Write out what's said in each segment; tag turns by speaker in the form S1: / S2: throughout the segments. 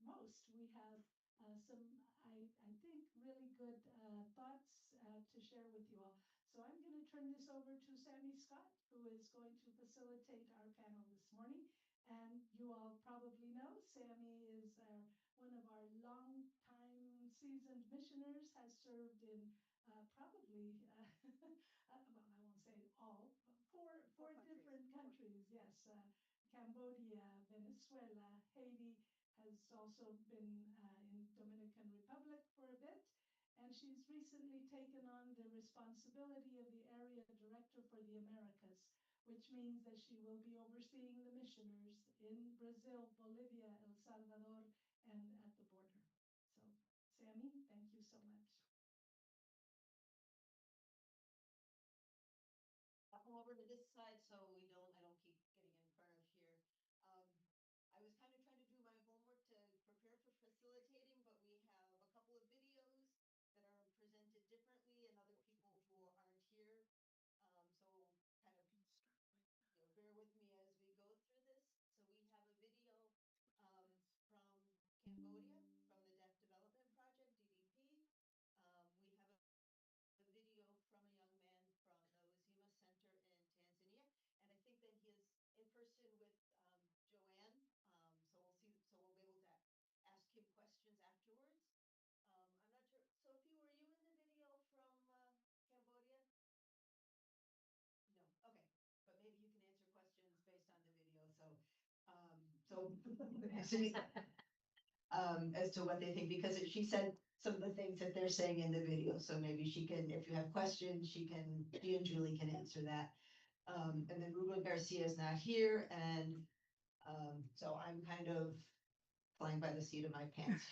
S1: most, we have I think, really good thoughts to share with you all. So I'm going to turn this over to Sammy Scott, who is going to facilitate our panel this morning. And you all probably know Sammy is one of our long-time seasoned missioners, has served in probably, well, I won't say all, but four different countries. Yes, Cambodia, Venezuela, Haiti, has also been in Dominican Republic for a bit. And she's recently taken on the responsibility of the area director for the Americas, which means that she will be overseeing the missioners in Brazil, Bolivia, El Salvador, and at the border. So, Sammy, thank you so much.
S2: I'll come over to this side so I don't keep getting in front of here. I was kind of trying to do my homework to prepare for facilitating, but we have a couple of videos that are presented differently and other people who aren't here. So kind of bear with me as we go through this. So we have a video from Cambodia, from the Deaf Development Project, DDP. We have a video from a young man from the Uzima Center in Tanzania, and I think that he is in person with Joanne. So we'll see. So we'll be able to ask him questions afterwards. I'm not sure. Sophie, were you in the video from Cambodia? No. Okay, but maybe you can answer questions based on the video. As to what they think, because she said some of the things that they're saying in the video. So maybe she can, if you have questions, she and Julie can answer that. And then Ruben Garcia is not here, and so I'm kind of flying by the seat of my pants.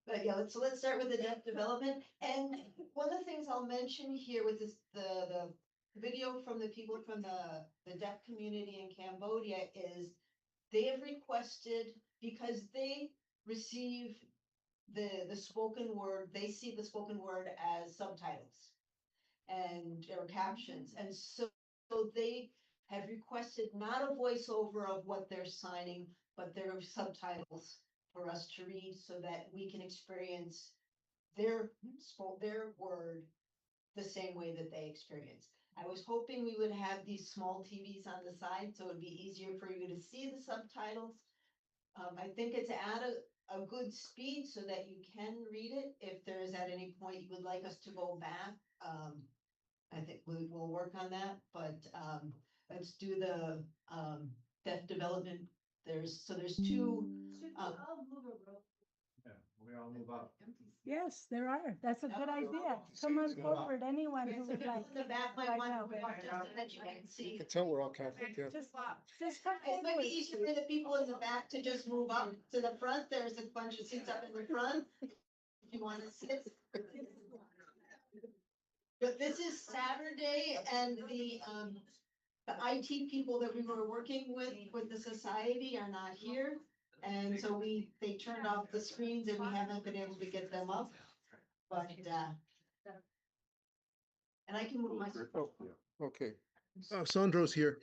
S2: But yeah, let's start with the deaf development. And one of the things I'll mention here with this, the video from the people from the deaf community in Cambodia is they have requested, because they receive the spoken word, they see the spoken word as subtitles and or captions. And so they have requested not a voiceover of what they're signing, but their subtitles for us to read so that we can experience their word the same way that they experience. I was hoping we would have these small TVs on the side so it'd be easier for you to see the subtitles. I think it's at a good speed so that you can read it. If there is at any point you would like us to go back, I think we'll work on that, but let's do the deaf development. There's two.
S3: Yeah, we all move up.
S1: Yes, there are. That's a good idea. Come on forward, anyone who would like.
S2: The back might want to just so that you can see.
S4: You can tell we're all Catholic, yeah.
S1: Just come
S2: It might
S1: forward.
S2: be easier for the people in the back to just move up to the front. There's a bunch of seats up in the front. If you want to sit. But this is Saturday, and the IT people that we were working with the society are not here. And so they turned off the screens and we haven't been able to get them up. But and I can move my.
S4: Oh, okay. Sandro's here.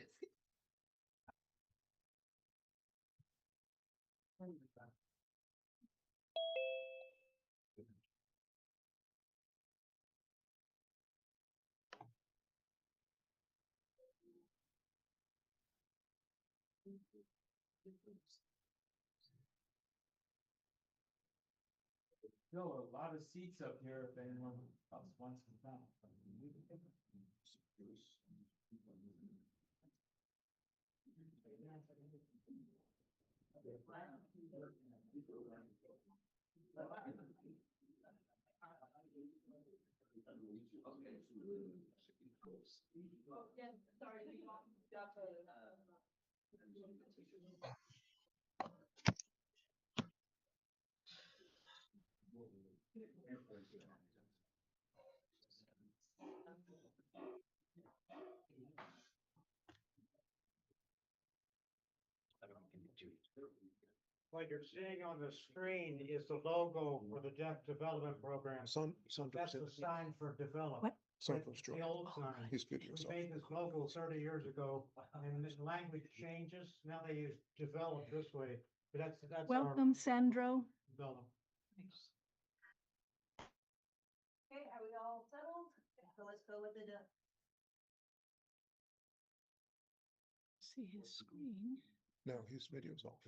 S3: Still a lot of seats up here if anyone else wants to come.
S5: What you're seeing on the screen is the logo for the Deaf Development Program.
S4: Sandro's
S5: That's
S4: here.
S5: the sign for develop.
S1: What?
S4: Sandro's
S5: The
S4: drawing,
S5: old sign.
S4: his videos
S5: We
S4: off.
S5: made this logo 30 years ago, and the language changes. Now they use develop this way, but that's our
S1: Welcome, Sandro.
S5: develop.
S2: Okay, are we all settled? So let's go with the.
S1: See his screen.
S4: No, his video's off.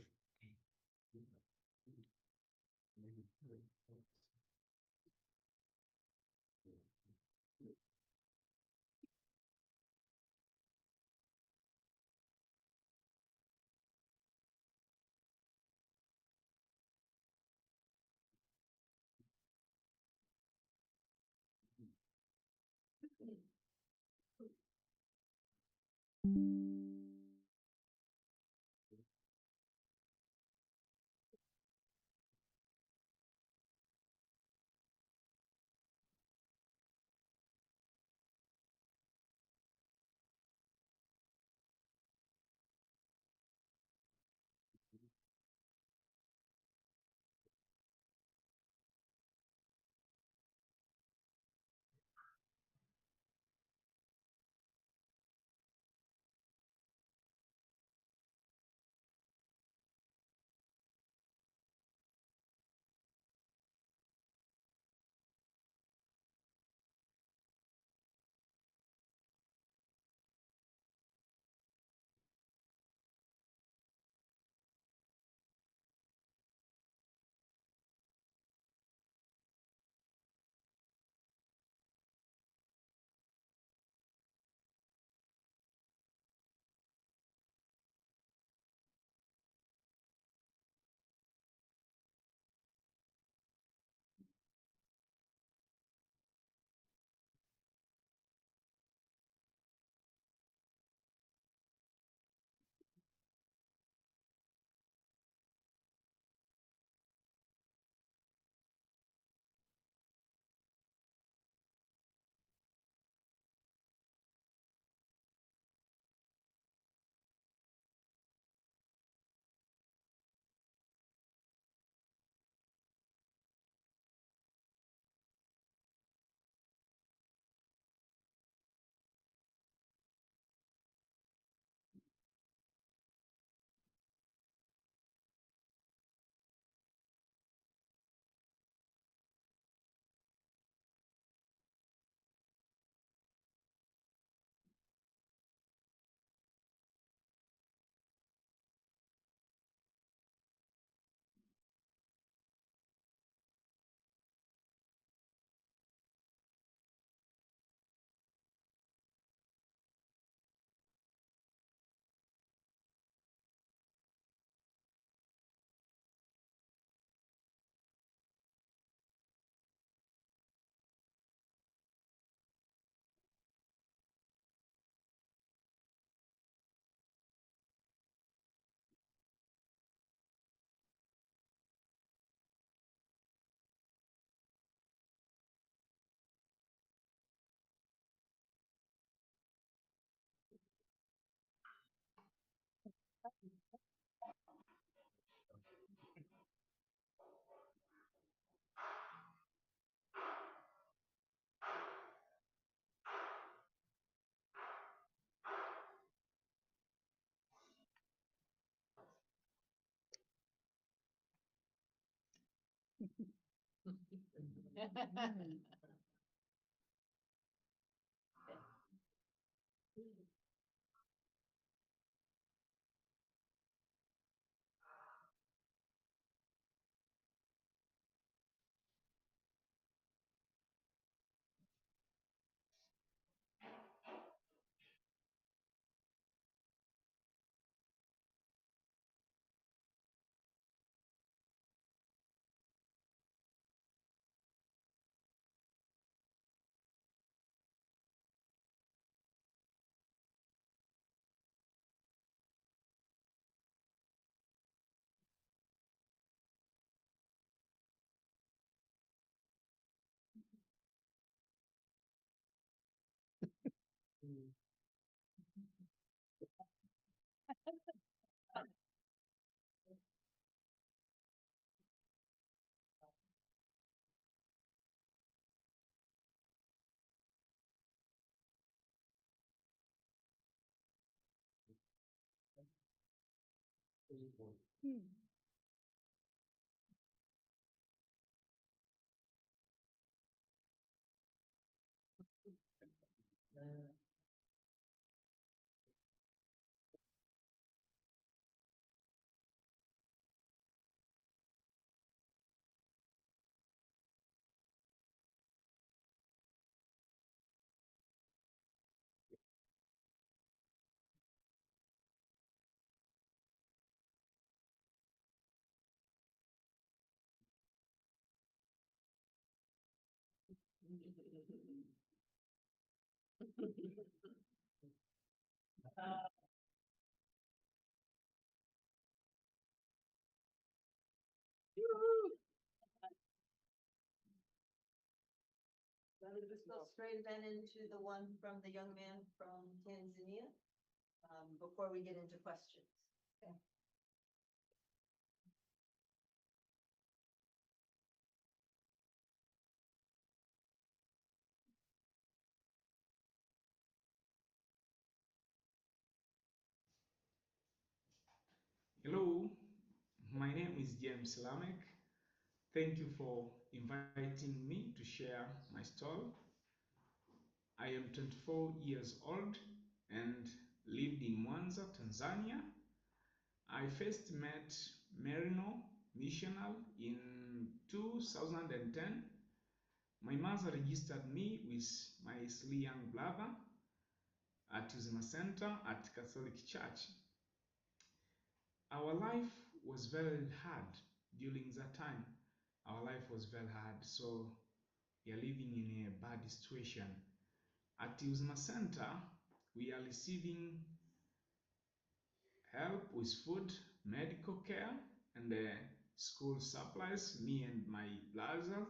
S2: Let's just go straight then into the one from the young man from Tanzania, before we get into questions. Okay.
S6: Hello, my name is James Lamek. Thank you for inviting me to share my story. I am 24 years old and lived in Mwanza, Tanzania. I first met Maryknoll Missioners in 2010. My mother registered me with my 3 young brother at Uzima Center at Catholic Church. Our life was very hard during that time. Our life was very hard, so we are living in a bad situation. At Uzima Center, we are receiving help with food, medical care, and school supplies, me and my brother.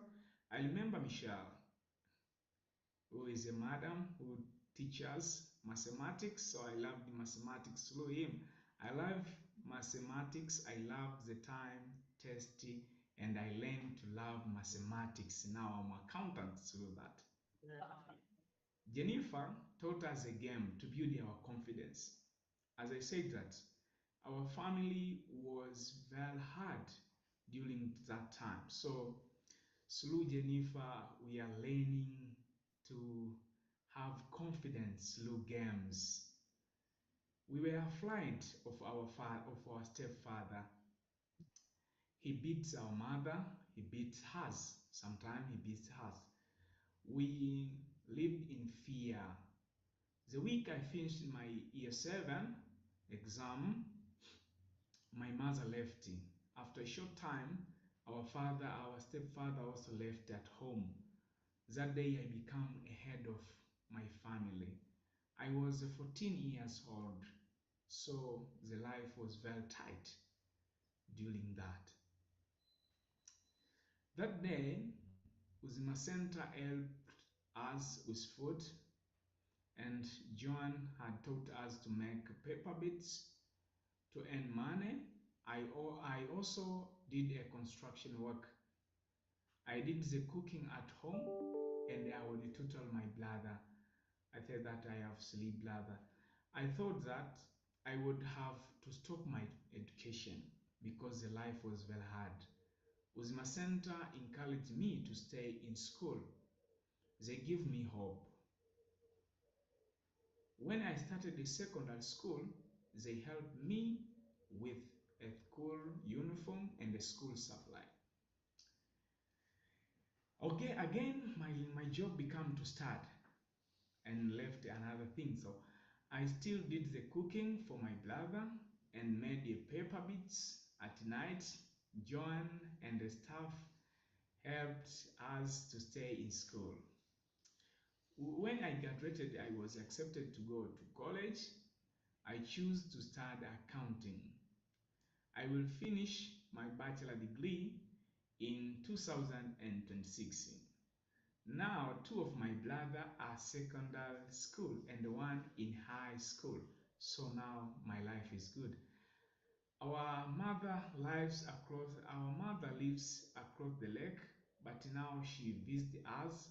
S6: I remember Michelle, who is a madam who teaches mathematics, so I loved mathematics through him. I love mathematics, I love the time testing, and I learned to love mathematics. Now I'm an accountant through that. Jennifer taught us a game to build our confidence. As I said that, our family was very hard during that time. So through Jennifer, we are learning to have confidence through games. We were afraid of our stepfather. He beats our mother, he beats us. Sometimes he beats us. We lived in fear. The week I finished my year 7 exam, my mother left. After a short time, our stepfather also left at home. That day I became a head of my family. I was 14 years old, so the life was very tight during that. That day, Uzima Center helped us with food, and John had taught us to make paper bits to earn money. I also did a construction work. I did the cooking at home, and I would tutor my brother. I said that I have 3 brothers. I thought that I would have to stop my education because the life was very hard. Uzima Center encouraged me to stay in school. They give me hope. When I started the secondary school, they helped me with a school uniform and a school supply. Okay, again, my job became to start and left another thing. So I still did the cooking for my brother and made the paper bits at night. John and the staff helped us to stay in school. When I graduated, I was accepted to go to college. I chose to study accounting. I will finish my bachelor degree in 2026. Now, 2 of my brothers are secondary school and 1 in high school. So now my life is good. Our mother lives across the lake, but now she visits us.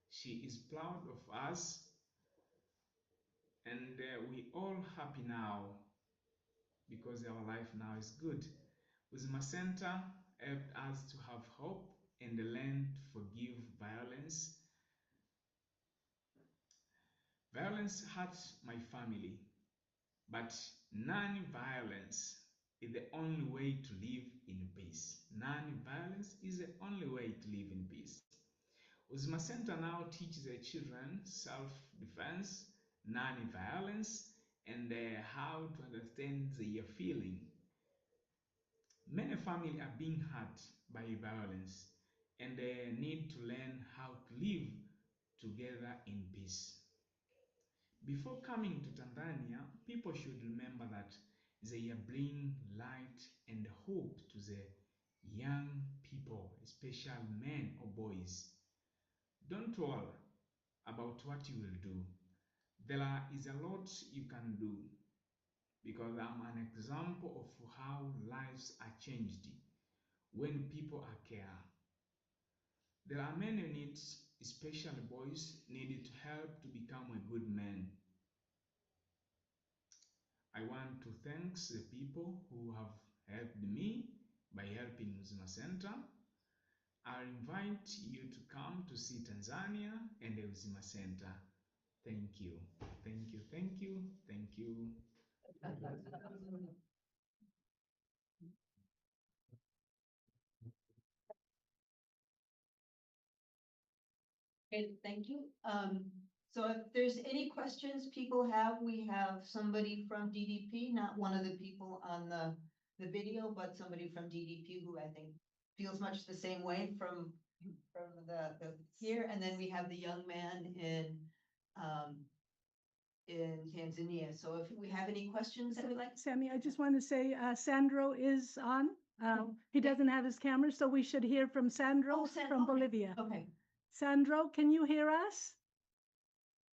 S6: She is proud of us, and we all happy now because our life now is good. Uzima Center helped us to have hope and learn to forgive violence. Violence hurts my family, but non-violence is the only way to live in peace. Non-violence is the only way to live in peace. Uzima Center now teaches the children self-defense, non-violence, and how to understand their feeling. Many families are being hurt by violence and they need to learn how to live together in peace. Before coming to Tanzania, people should remember that they bring light and hope to the young people, especially men or boys. Don't worry about what you will do. There is a lot you can do because I'm an example of how lives are changed when people are care. There are many needs, especially boys, needed to help to become a good man. I want to thank the people who have helped me by helping Uzima Center. I invite you to come to see Tanzania and the Uzima Center. Thank you. Thank you. Thank you. Thank you.
S2: Okay, thank you. So if there's any questions people have, we have somebody from DDP, not one of the people on the video, but somebody from DDP who I think feels much the same way from the here. And then we have the young man in Tanzania. So if we have any questions that we'd like.
S1: Sammy, I just want to say, Sandro is on. He doesn't have his camera, so we should hear from Sandro from Bolivia.
S2: Okay.
S1: Sandro, can you hear us?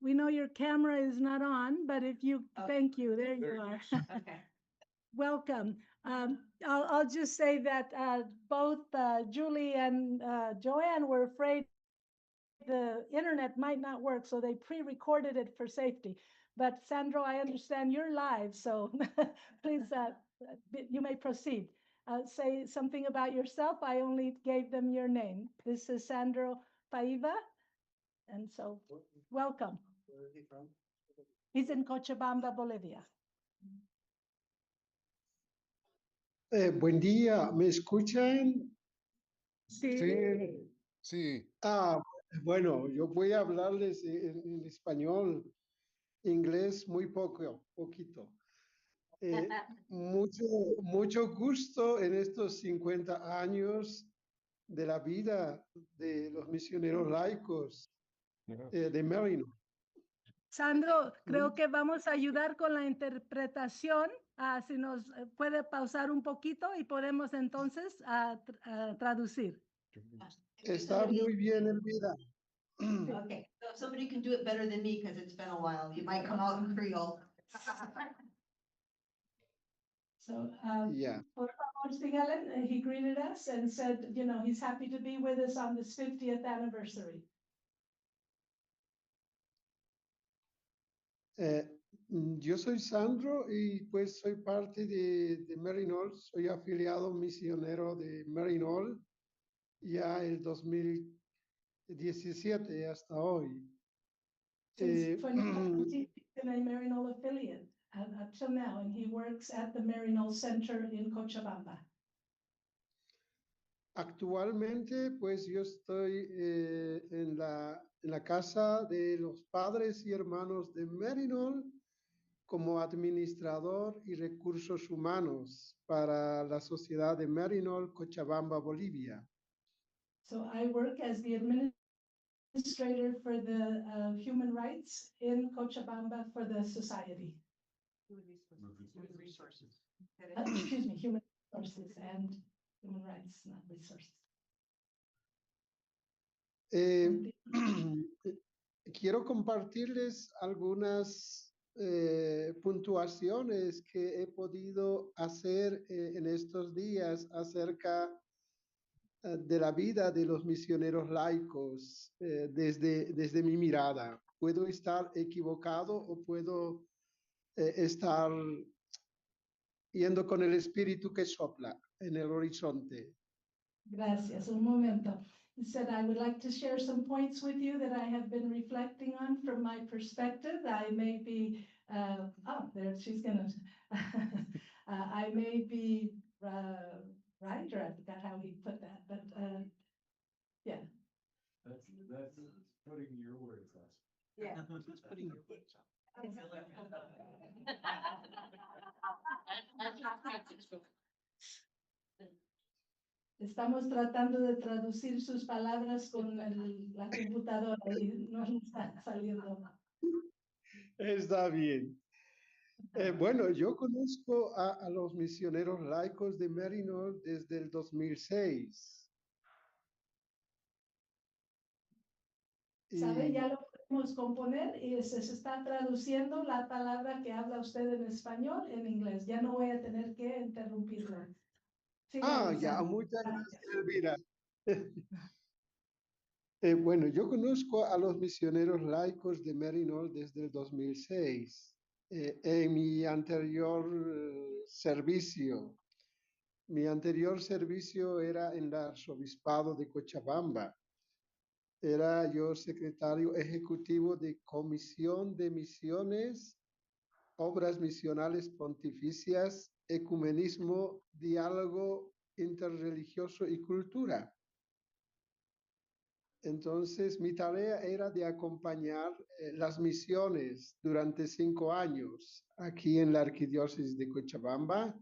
S1: We know your camera is not on, but if you, thank you, there you are.
S2: Okay.
S1: Welcome. I'll just say that both Julie and Joanne were afraid the internet might not work, so they pre-recorded it for safety. But Sandro, I understand you're live, so please, you may proceed. Say something about yourself. I only gave them your name. This is Sandro Paiva, and so welcome.
S4: Where is he from?
S1: He's in Cochabamba, Bolivia.
S7: Buen día, ¿me escuchan?
S1: Sí.
S4: Sí, sí.
S7: Ah, bueno, yo voy a hablarles en español, inglés muy poquito. Mucho gusto en estos 50 años de la vida de los misioneros laicos de Maryknoll.
S1: Sandro, creo que vamos a ayudar con la interpretación. Si nos puede pausar un poquito y podemos entonces traducir.
S7: Está muy bien, Elvira.
S2: Okay, so if somebody can do it better than me, because it's been a while, you might come out in Creole.
S1: So,
S7: Yeah.
S1: por favor, síganle. He greeted us and said, you know, he's happy to be with us on this 50th anniversary.
S7: Yo soy Sandro y pues soy parte de Maryknoll, soy afiliado misionero de Maryknoll ya el 2017 hasta hoy.
S1: Since 2017, he's been a Maryknol affiliate up till now, and he works at the Maryknol Center in Cochabamba.
S7: Actualmente pues yo estoy en la casa de los padres y hermanos de Maryknoll como administrador y recursos humanos para la sociedad de Maryknoll, Cochabamba, Bolivia.
S1: So I work as the administrator for the human rights in Cochabamba for the society.
S2: Human resources.
S1: Excuse me, human resources and human rights, not resources.
S7: Quiero compartirles algunas puntuaciones que he podido hacer en estos días acerca de la vida de los misioneros laicos desde mi mirada. Puedo estar equivocado o puedo estar yendo con el espíritu que sopla en el horizonte.
S1: Gracias. Un momento. He said, I would like to share some points with you that I have been reflecting on from my perspective. I may be, there she's gonna, I may be right, or I forgot how he put that, but yeah.
S3: That's putting your words last.
S2: Yeah.
S1: Estamos tratando de traducir sus palabras con la computadora y no nos está saliendo.
S7: Está bien. Bueno, yo conozco a los misioneros laicos de Maryknoll desde el 2006.
S1: ¿Sabe? Ya lo podemos componer y se está traduciendo la palabra que habla usted en español en inglés. Ya no voy a tener que interrumpirlo. Siga,
S7: Ya,
S1: Lisa.
S7: muchas gracias, Elvira. Bueno, yo conozco a los misioneros laicos de Maryknoll desde el 2006. En mi anterior servicio era en el arzobispado de Cochabamba. Era yo secretario ejecutivo de Comisión de Misiones, Obras Misionales Pontificias, Ecumenismo, Diálogo Interreligioso y Cultura. Entonces, mi tarea era de acompañar las misiones durante 5 años aquí en la Arquidiócesis de Cochabamba,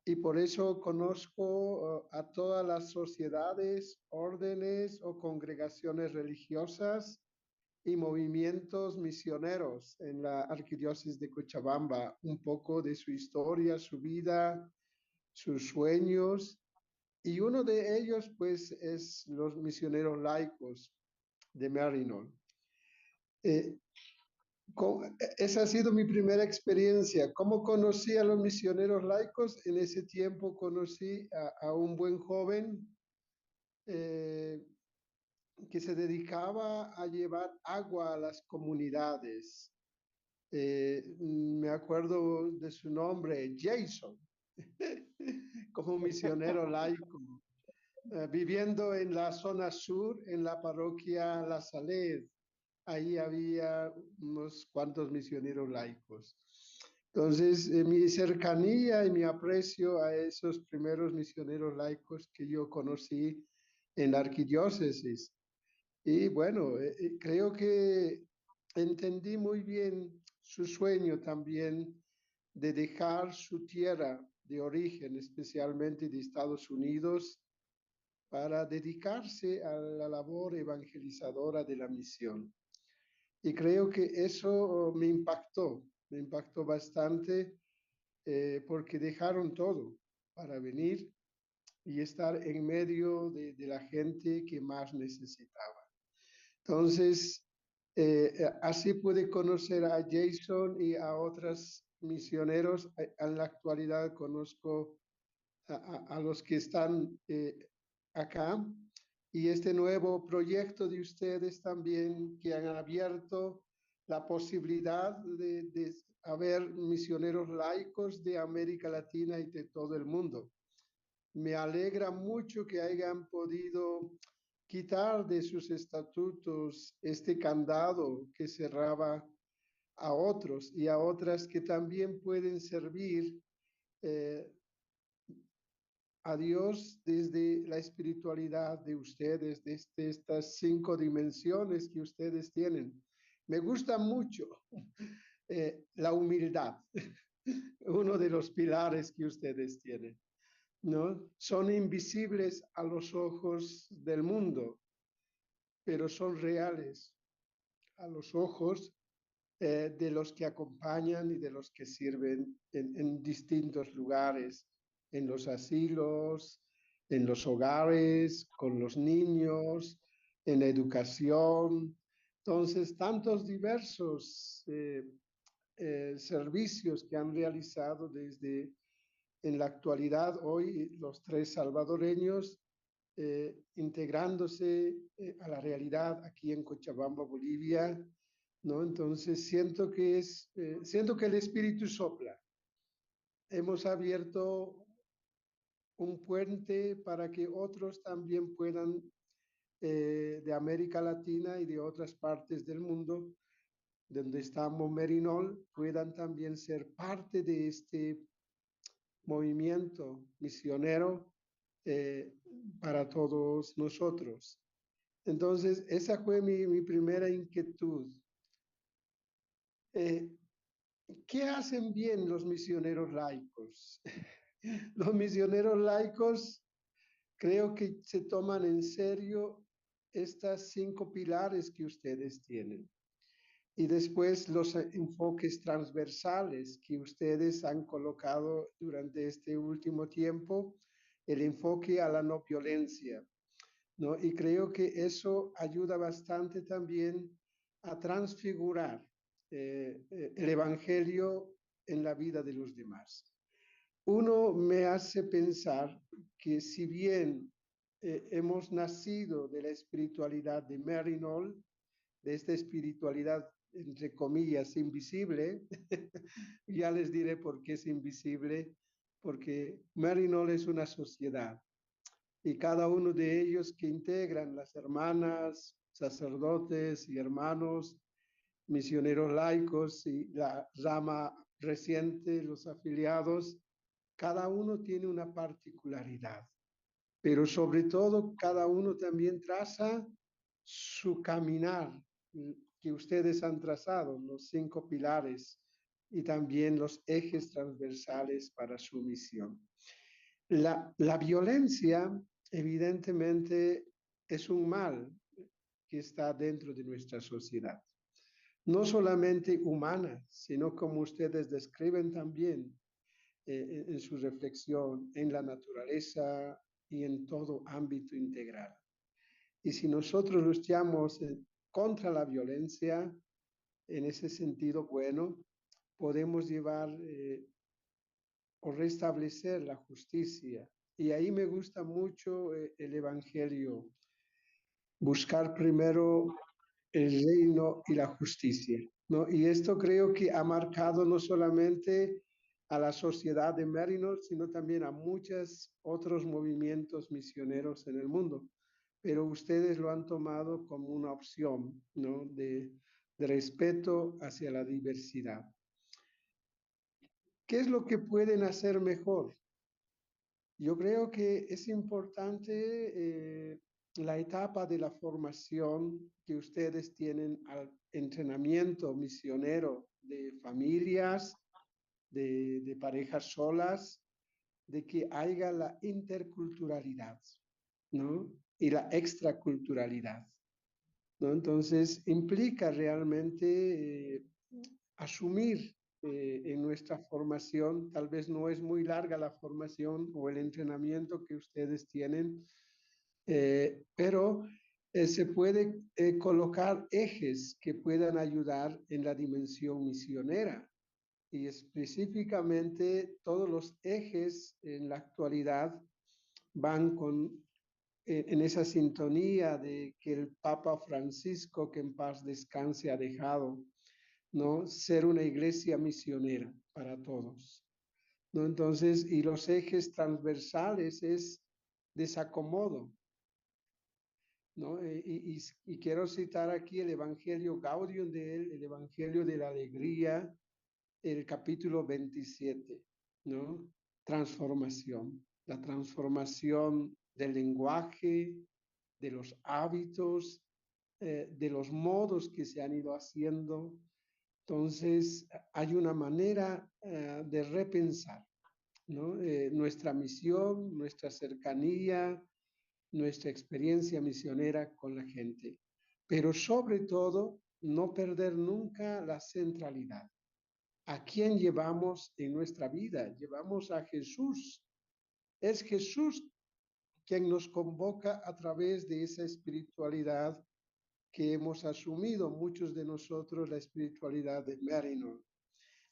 S7: y por eso conozco a todas las sociedades, órdenes o congregaciones religiosas y movimientos misioneros en la Arquidiócesis de Cochabamba, un poco de su historia, su vida, sus sueños. Y uno de ellos, pues, es los misioneros laicos de Maryknoll. Esa ha sido mi primera experiencia. ¿Cómo conocí a los misioneros laicos? En ese tiempo conocí a un buen joven que se dedicaba a llevar agua a las comunidades. Me acuerdo de su nombre, Jason, como misionero laico. Viviendo en la zona sur, en la parroquia La Saled. Ahí había unos cuantos misioneros laicos. Entonces, mi cercanía y mi aprecio a esos primeros misioneros laicos que yo conocí en la arquidiócesis. Y bueno, creo que entendí muy bien su sueño también de dejar su tierra de origen, especialmente de Estados Unidos, para dedicarse a la labor evangelizadora de la misión. Y creo que eso me impactó bastante porque dejaron todo para venir y estar en medio de la gente que más necesitaba. Entonces, así pude conocer a Jason y a otros misioneros. En la actualidad conozco a los que están acá, y este nuevo proyecto de ustedes también, que han abierto la posibilidad de haber misioneros laicos de América Latina y de todo el mundo. Me alegra mucho que hayan podido quitar de sus estatutos este candado que cerraba a otros y a otras que también pueden servir a Dios desde la espiritualidad de ustedes, desde estas 5 dimensiones que ustedes tienen. Me gusta mucho la humildad, uno de los pilares que ustedes tienen, ¿no? Son invisibles a los ojos del mundo, pero son reales a los ojos de los que acompañan y de los que sirven en distintos lugares, en los asilos, en los hogares, con los niños, en la educación. Entonces, tantos diversos servicios que han realizado desde en la actualidad, hoy los 3 salvadoreños, integrándose a la realidad aquí en Cochabamba, Bolivia, ¿no? Entonces siento que el espíritu sopla hemos abierto un puente para que otros también puedan, de América Latina y de otras partes del mundo, donde estamos Maryknol, puedan también ser parte de este movimiento misionero eh, para todos nosotros. Entonces, esa fue mi primera inquietud. ¿Qué hacen bien los misioneros laicos? Los misioneros laicos creo que se toman en serio estas 5 pilares que ustedes tienen. Y después los enfoques transversales que ustedes han colocado durante este último tiempo, el enfoque a la no violencia, ¿no? Y creo que eso ayuda bastante también a transfigurar el Evangelio en la vida de los demás. Uno me hace pensar que si bien hemos nacido de la espiritualidad de Maryknol, de esta espiritualidad, entre comillas, invisible, ya les diré por qué es invisible, porque Maryknol es una sociedad y cada uno de ellos que integran las hermanas, sacerdotes y hermanos, misioneros laicos y la rama reciente, los afiliados, cada uno tiene una particularidad, pero sobre todo cada uno también traza su caminar que ustedes han trazado, los 5 pilares y también los ejes transversales para su misión. La violencia, evidentemente, es un mal que está dentro de nuestra sociedad. No solamente humana, sino como ustedes describen también en su reflexión, en la naturaleza y en todo ámbito integral. Y si nosotros luchamos contra la violencia, en ese sentido, bueno, podemos llevar o restablecer la justicia. Y ahí me gusta mucho el Evangelio, buscar primero el reino y la justicia, ¿no? Y esto creo que ha marcado no solamente a la sociedad de Maryknol, sino también a muchos otros movimientos misioneros en el mundo. Pero ustedes lo han tomado como una opción, ¿no? De respeto hacia la diversidad. ¿Qué es lo que pueden hacer mejor? Yo creo que es importante la etapa de la formación que ustedes tienen al entrenamiento misionero de familias, de parejas solas, de que haya la interculturalidad, ¿no? Y la extraculturalidad, ¿no? Entonces, implica realmente asumir en nuestra formación, tal vez no es muy larga la formación o el entrenamiento que ustedes tienen, pero se puede colocar ejes que puedan ayudar en la dimensión misionera. Y específicamente todos los ejes en la actualidad van en esa sintonía de que el Papa Francisco, que en paz descanse, ha dejado, ¿no? Ser una iglesia misionera para todos, ¿no? Entonces, y los ejes transversales es desacomodo, ¿no? Y quiero citar aquí el Evangelio Gaudium de él, el Evangelio de la Alegría, el capítulo 27, ¿no? Transformación, la transformación del lenguaje, de los hábitos, de los modos que se han ido haciendo. Entonces, hay una manera de repensar, ¿no? Nuestra misión, nuestra cercanía, nuestra experiencia misionera con la gente. Pero sobre todo, no perder nunca la centralidad. ¿A quién llevamos en nuestra vida? Llevamos a Jesús. Es Jesús quien nos convoca a través de esa espiritualidad que hemos asumido muchos de nosotros, la espiritualidad de Maryknol.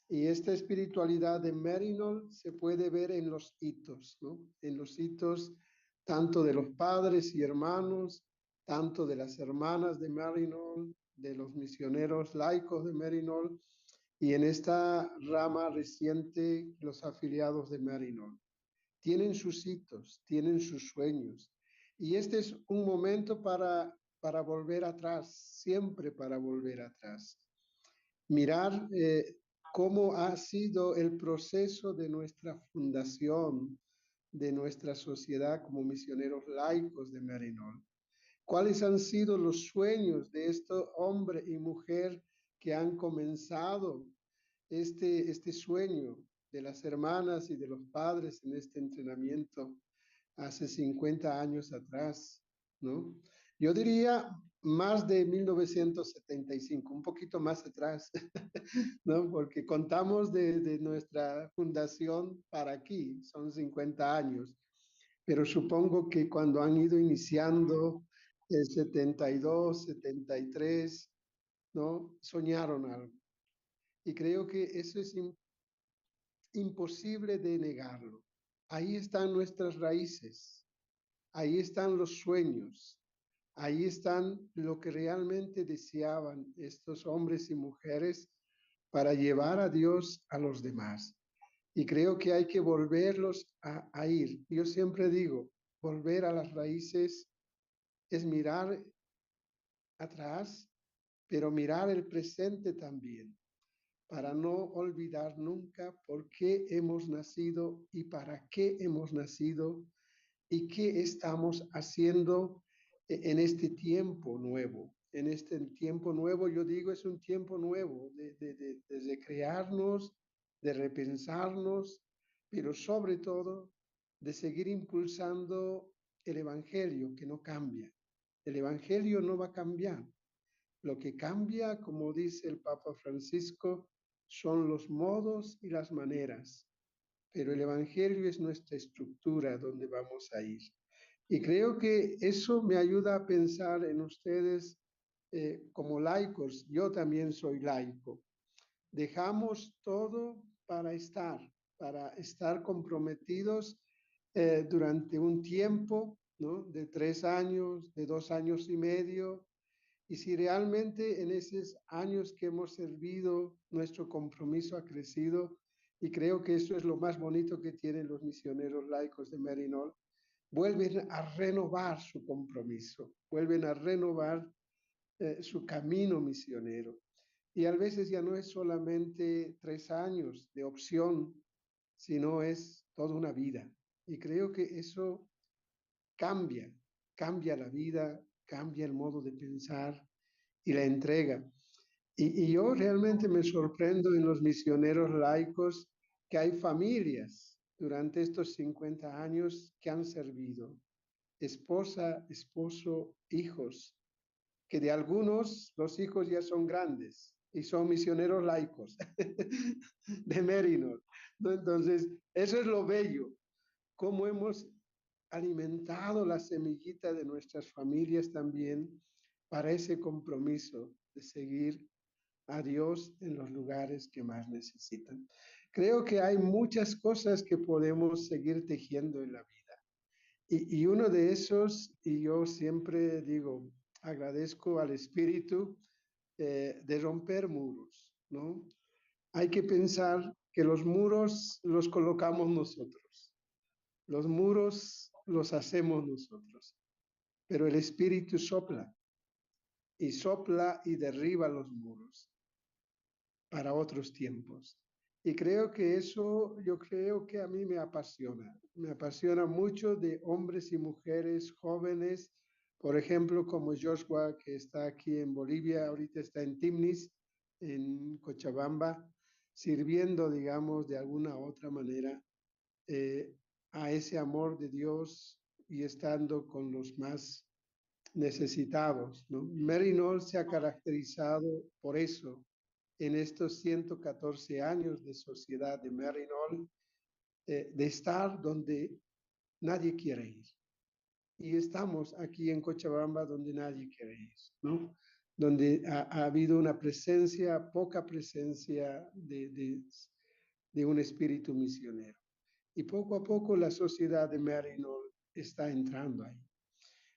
S7: Y esta espiritualidad de Maryknol se puede ver en los hitos, ¿no? En los hitos tanto de los padres y hermanos, tanto de las hermanas de Maryknol, de los misioneros laicos de Maryknol, y en esta rama reciente los afiliados de Maryknol tienen sus hitos, tienen sus sueños. Y este es un momento para volver atrás, siempre para volver atrás. Mirar cómo ha sido el proceso de nuestra fundación, de nuestra sociedad como misioneros laicos de Maryknol. ¿Cuáles han sido los sueños de estos hombre y mujer que han comenzado este sueño de las hermanas y de los padres en este entrenamiento hace 50 años atrás, ¿no? Yo diría más de 1975, un poquito más atrás, ¿no? Porque contamos de nuestra fundación para aquí, son 50 años, pero supongo que cuando han ido iniciando el 72, 73, ¿no? Soñaron algo. Y creo que eso es imposible de negarlo. Ahí están nuestras raíces, ahí están los sueños, ahí están lo que realmente deseaban estos hombres y mujeres para llevar a Dios a los demás. Y creo que hay que volverlos a ir. Yo siempre digo, volver a las raíces es mirar atrás, pero mirar el presente también, para no olvidar nunca por qué hemos nacido y para qué hemos nacido y qué estamos haciendo en este tiempo nuevo. En este tiempo nuevo, yo digo, es un tiempo nuevo de recrearnos, de repensarnos, pero sobre todo de seguir impulsando el Evangelio, que no cambia. El Evangelio no va a cambiar. Lo que cambia, como dice el Papa Francisco, son los modos y las maneras, pero el Evangelio es nuestra estructura donde vamos a ir. Y creo que eso me ayuda a pensar en ustedes como laicos. Yo también soy laico. Dejamos todo para estar comprometidos durante un tiempo, ¿no? De 3 años, de 2 años y medio. Y si realmente en esos años que hemos servido, nuestro compromiso ha crecido, y creo que eso es lo más bonito que tienen los misioneros laicos de Maryknol, vuelven a renovar su compromiso, vuelven a renovar su camino misionero. Y a veces ya no es solamente 3 años de opción, sino es toda una vida. Y creo que eso cambia la vida, cambia el modo de pensar y la entrega. Y yo realmente me sorprendo en los misioneros laicos que hay familias durante estos 50 años que han servido, esposa, esposo, hijos, que de algunos los hijos ya son grandes y son misioneros laicos de Maryknol, ¿no? Entonces, eso es lo bello, cómo hemos alimentado la semillita de nuestras familias también para ese compromiso de seguir a Dios en los lugares que más necesitan. Creo que hay muchas cosas que podemos seguir tejiendo en la vida. Y uno de esos, y yo siempre digo, agradezco al Espíritu de romper muros, ¿no? Hay que pensar que los muros los colocamos nosotros, los muros los hacemos nosotros, pero el Espíritu sopla y derriba los muros para otros tiempos. Y creo que eso, yo creo que a mí me apasiona mucho de hombres y mujeres jóvenes, por ejemplo, como Joshua, que está aquí en Bolivia, ahorita está en Timnis, en Cochabamba, sirviendo, digamos, de alguna otra manera a ese amor de Dios y estando con los más necesitados, ¿no? Maryknol se ha caracterizado por eso en estos 114 años de sociedad de Maryknol, de estar donde nadie quiere ir. Y estamos aquí en Cochabamba donde nadie quiere ir, ¿no? Donde ha habido una presencia, poca presencia de un espíritu misionero. Y poco a poco la sociedad de Maryknol está entrando ahí.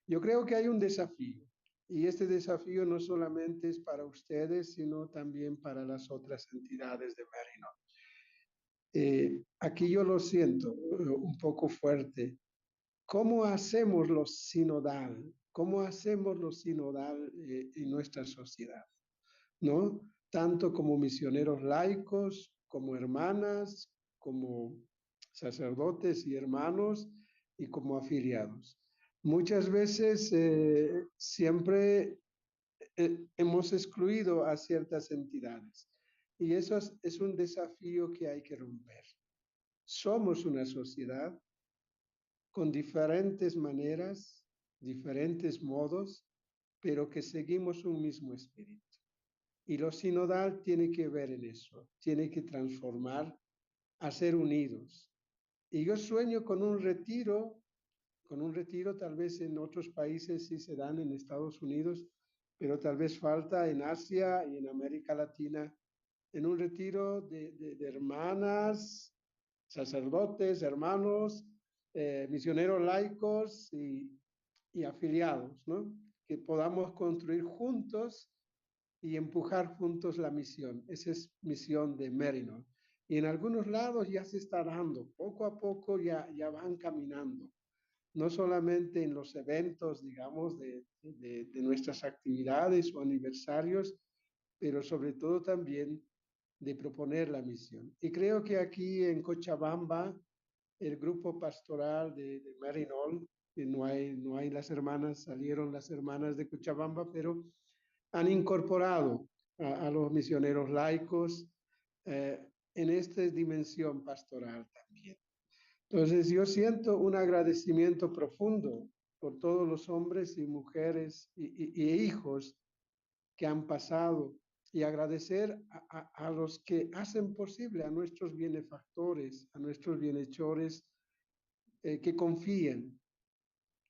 S7: Yo creo que hay un desafío. Y este desafío no solamente es para ustedes, sino también para las otras entidades de Maryknoll. Aquí yo lo siento un poco fuerte. ¿Cómo hacemos lo sinodal? ¿Cómo hacemos lo sinodal en nuestra sociedad? ¿No? Tanto como misioneros laicos, como hermanas, como sacerdotes y hermanos y como afiliados. Muchas veces siempre hemos excluido a ciertas entidades y eso es un desafío que hay que romper. Somos una sociedad con diferentes maneras, diferentes modos, pero que seguimos un mismo espíritu. Y lo sinodal tiene que ver en eso, tiene que transformar a ser unidos. Y yo sueño con un retiro tal vez en otros países sí se dan en Estados Unidos, pero tal vez falta en Asia y en América Latina, en un retiro de hermanas, sacerdotes, hermanos, misioneros laicos y afiliados, ¿no? Que podamos construir juntos y empujar juntos la misión. Esa es misión de Maryknoll. Y en algunos lados ya se está dando, poco a poco ya van caminando. No solamente en los eventos, digamos, de nuestras actividades o aniversarios, pero sobre todo también de proponer la misión. Y creo que aquí en Cochabamba, el grupo pastoral de Maryknoll, que no hay las hermanas, salieron las hermanas de Cochabamba, pero han incorporado a los misioneros laicos en esta dimensión pastoral también. Entonces yo siento un agradecimiento profundo por todos los hombres y mujeres y hijos que han pasado y agradecer a los que hacen posible, a nuestros benefactores, a nuestros bienhechores, que confíen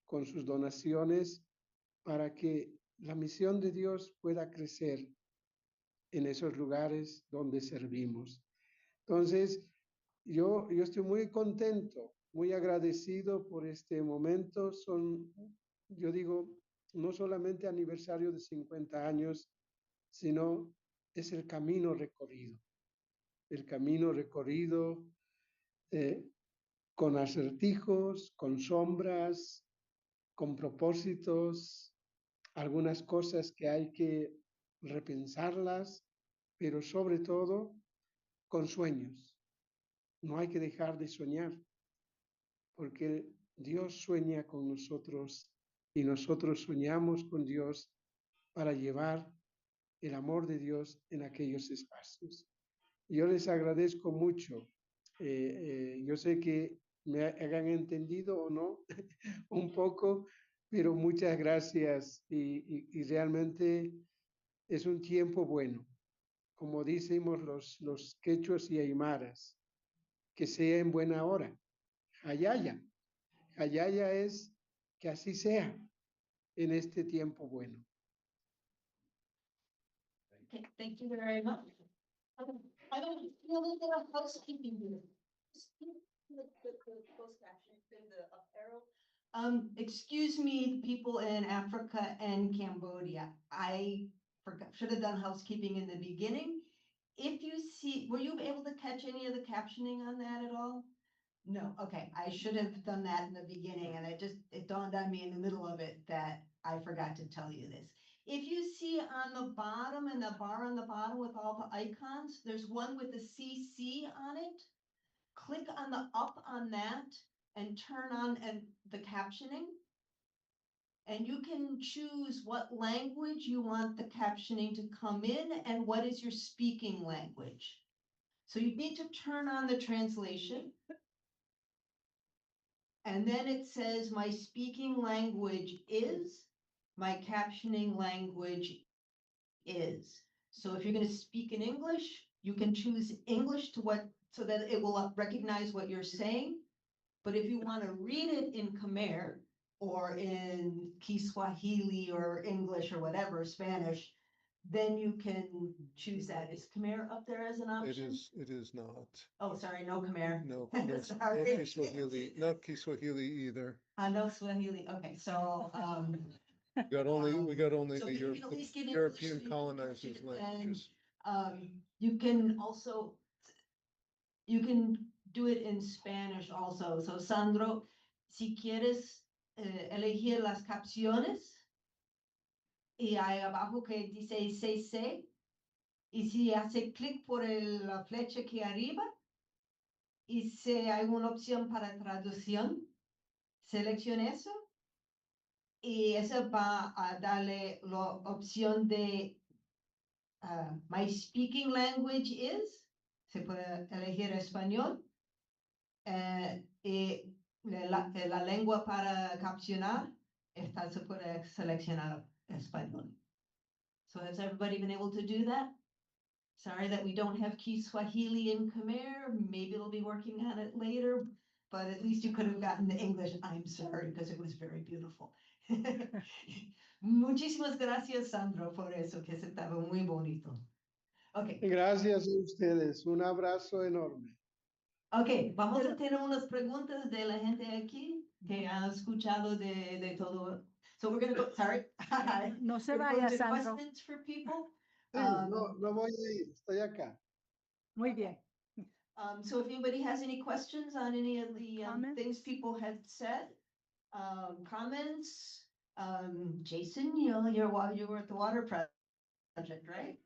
S7: con sus donaciones para que la misión de Dios pueda crecer en esos lugares donde servimos. Entonces, yo estoy muy contento, muy agradecido por este momento. Yo digo, no solamente aniversario de 50 años, sino es el camino recorrido con acertijos, con sombras, con propósitos, algunas cosas que hay que repensarlas, pero sobre todo con sueños. No hay que dejar de soñar, porque Dios sueña con nosotros y nosotros soñamos con Dios para llevar el amor de Dios en aquellos espacios. Yo les agradezco mucho. Yo sé que me hayan entendido o no un poco, pero muchas gracias y realmente es un tiempo bueno. Como decimos los quechuas y aymaras, que sea en buena hora. Hayaya. Hayaya es que así sea en este tiempo bueno.
S2: Okay, thank you very much. I don't feel a little bit of housekeeping here. The closed caption thing, the up arrow. Excuse me, people in Africa and Cambodia. I should have done housekeeping in the beginning. If you see, were you able to catch any of the captioning on that at all? No, okay, I should have done that in the beginning, and it dawned on me in the middle of it that I forgot to tell you this. If you see on the bottom, and the bar on the bottom with all the icons, there's one with the CC on it. Click on the up on that and turn on the captioning. And you can choose what language you want the captioning to come in and what is your speaking language. So you need to turn on the translation. And then it says my speaking language is, my captioning language is. So if you're going to speak in English, you can choose English so that it will recognize what you're saying. But if you want to read it in Khmer or in Kiswahili or English or whatever, Spanish, then you can choose that. Is Khmer up there as an option?
S4: It is not.
S2: Oh, sorry, no Khmer.
S4: No,
S2: Sorry.
S4: Kiswahili, not Kiswahili either.
S2: No Swahili. Okay, so
S4: we got only
S2: So
S4: the
S2: we can at least get English
S4: European
S2: to you,
S4: colonizers
S2: and,
S4: languages.
S2: You can also, you can do it in Spanish also. So Sandro, si quieres elegir las capciones, y hay abajo que dice CC, y si hace clic por la flecha aquí arriba, y si hay una opción para traducción, seleccione eso, y eso va a darle la opción de my speaking language is, se puede elegir español, y la lengua para capcionar, esta se puede seleccionar español. So has everybody been able to do that? Sorry that we don't have Kiswahili in Khmer. Maybe it'll be working on it later, but at least you could have gotten the English. I'm sorry, because it was very beautiful. Muchísimas gracias, Sandro, por eso, que se estaba muy bonito. Okay.
S7: Gracias a ustedes. Un abrazo enorme.
S2: Ok, vamos a tener unas preguntas de la gente aquí que han escuchado de todo. So we're going to go, sorry.
S1: No se
S2: We're going
S1: vaya,
S2: to
S1: Sandro.
S2: questions for people.
S7: Sí, no voy a ir, estoy acá.
S1: Muy bien.
S2: So if anybody has any questions on any of the
S1: Comments?
S2: things people had said, comments, Jason, you're while you were at the water project, right?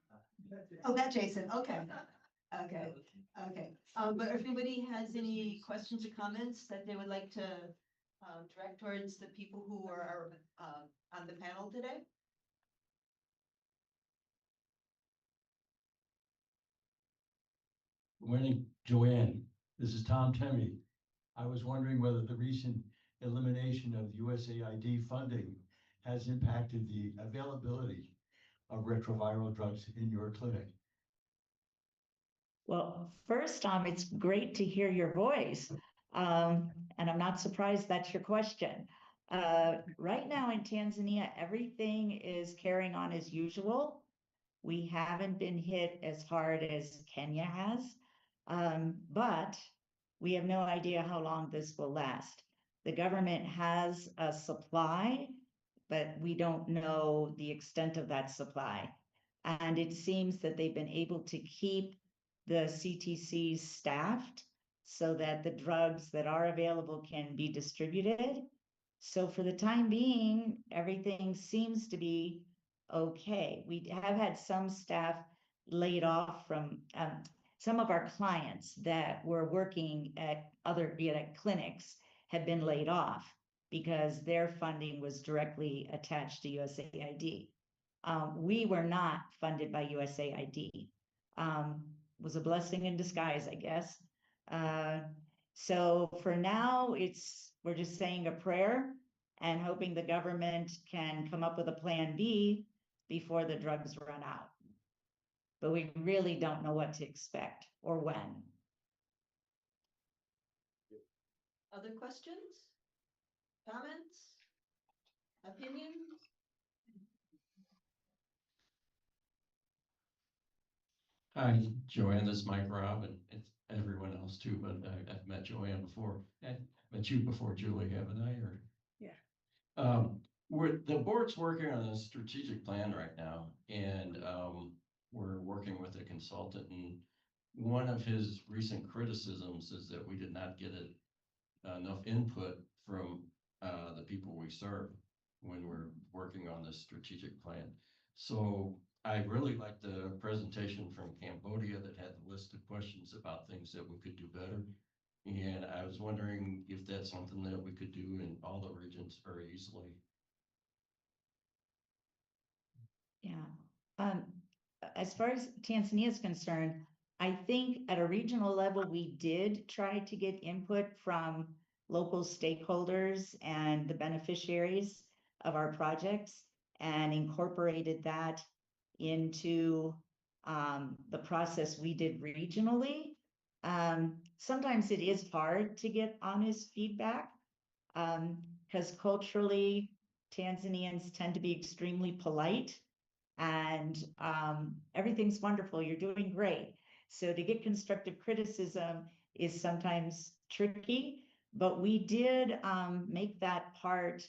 S2: Oh, that Jason, okay. Okay, okay. But if anybody has any questions or comments that they would like to direct towards the people who are on the panel today?
S8: Good morning, Joanne. This is Tom Temmie. I was wondering whether the recent elimination of USAID funding has impacted the availability of retroviral drugs in your clinic.
S9: Well, first, it's great to hear your voice. And I'm not surprised that's your question. Right now in Tanzania, everything is carrying on as usual. We haven't been hit as hard as Kenya has, but we have no idea how long this will last. The government has a supply, but we don't know the extent of that supply. And it seems that they've been able to keep the CTCs staffed so that the drugs that are available can be distributed. So for the time being, everything seems to be okay. We have had some staff laid off from some of our clients that were working at other clinics had been laid off because their funding was directly attached to USAID. We were not funded by USAID. Was a blessing in disguise, I guess. So for now, we're just saying a prayer and hoping the government can come up with a plan B before the drugs run out. But we really don't know what to expect or when.
S2: Other questions? Comments? Opinions?
S8: Hi, Joanne, this is Mike Robb, and it's everyone else too, but I've met Joanne before. I've met you before, Julie, haven't I? Or
S1: Yeah.
S8: The board's working on a strategic plan right now, and we're working with a consultant, and one of his recent criticisms is that we did not get enough input from the people we serve when we're working on this strategic plan. So I really liked the presentation from Cambodia that had the list of questions about things that we could do better. And I was wondering if that's something that we could do in all the regions very easily.
S9: Yeah. As far as Tanzania is concerned, I think at a regional level, we did try to get input from local stakeholders and the beneficiaries of our projects and incorporated that into the process we did regionally. Sometimes it is hard to get honest feedback because culturally, Tanzanians tend to be extremely polite and everything's wonderful, you're doing great. So to get constructive criticism is sometimes tricky, but we did make that part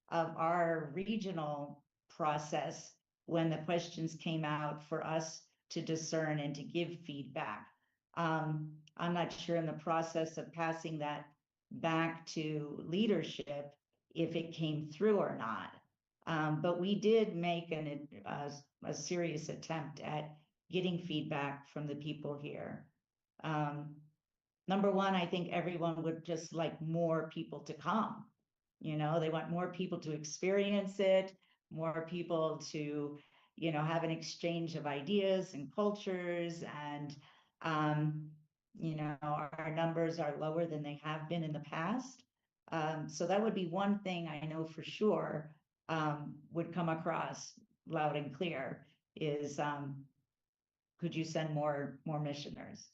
S9: of our regional process when the questions came out for us to discern and to give feedback. I'm not sure in the process of passing that back to leadership if it came through or not. But we did make a serious attempt at getting feedback from the people here. Number one, I think everyone would just like more people to come. You know, they want more people to experience it, more people to, you know, have an exchange of ideas and cultures. And, you know, our numbers are lower than they have been in the past. So that would be one thing I know for sure would come across loud and clear is, could you send more missioners?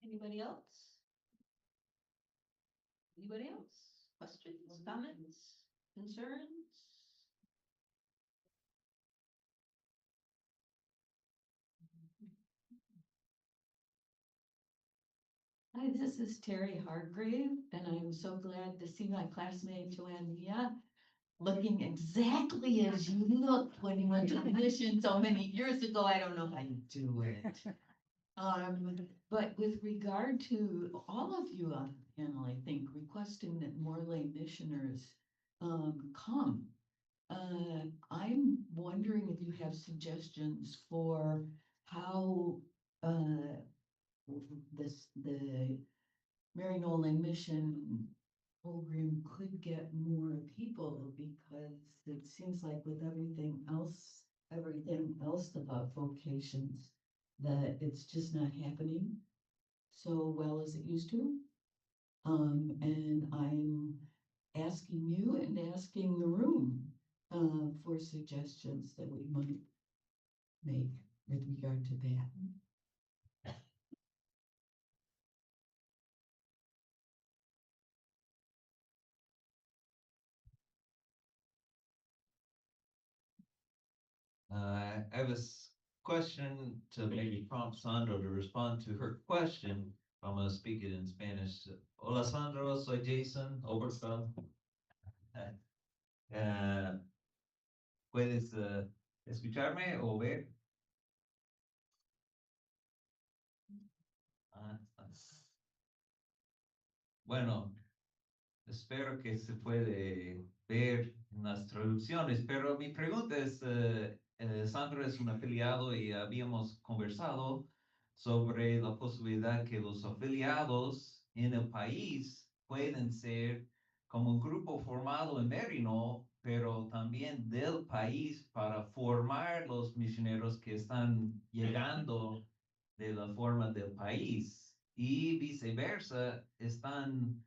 S2: Anybody else? Anybody else? Questions, comments, concerns?
S10: Hi, this is Terry Hargrave, and I'm so glad to see my classmate Joannia looking exactly as you looked when you went to the mission so many years ago. I don't know how you do it. But with regard to all of you on the panel, I think requesting that more lay missioners come. I'm wondering if you have suggestions for how the Maryknoll Lay Mission program could get more people, because it seems like with everything else about vocations, that it's just not happening so well as it used to. And I'm asking you and asking the room for suggestions that we might make with regard to that.
S11: I have a question to maybe prompt Sandro to respond to her question. I'm going to speak it in Spanish. Hola Sandro, soy Jason Oberfeld. ¿Puedes escucharme o ver? Bueno, espero que se puede ver en las traducciones, pero mi pregunta es, Sandro es un afiliado y habíamos conversado sobre la posibilidad que los afiliados en el país pueden ser como un grupo formado en Maryknoll, pero también del país para formar los misioneros que están llegando de la forma del país y viceversa, están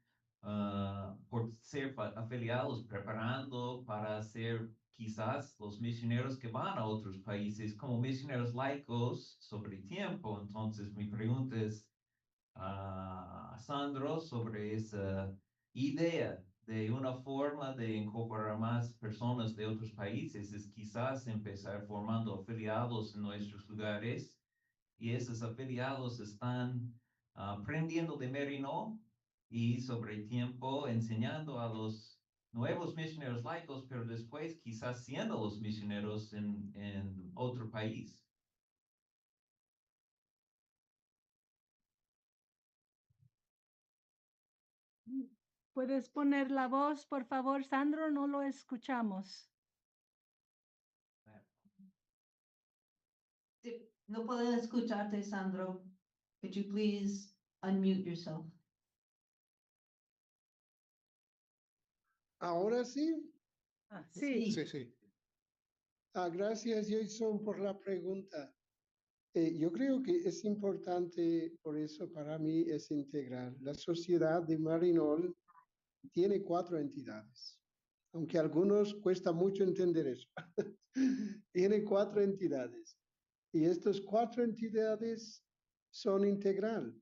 S11: por ser afiliados preparando para ser quizás los misioneros que van a otros países como misioneros laicos sobre tiempo. Entonces mi pregunta es a Sandro sobre esa idea de una forma de incorporar más personas de otros países, es quizás empezar formando afiliados en nuestros lugares, y esos afiliados están aprendiendo de Maryknoll y sobre tiempo enseñando a los nuevos misioneros laicos, pero después quizás siendo los misioneros en otro país.
S12: ¿Puedes poner la voz, por favor, Sandro? No lo escuchamos.
S2: No puedo escucharte, Sandro. Could you please unmute yourself?
S7: Ahora sí.
S12: Sí.
S4: Sí, sí.
S7: Gracias, Jason, por la pregunta. Yo creo que es importante, por eso para mí es integral. La sociedad de Maryknoll tiene 4 entidades, aunque a algunos cuesta mucho entender eso. Tiene 4 entidades, y estas 4 entidades son integral,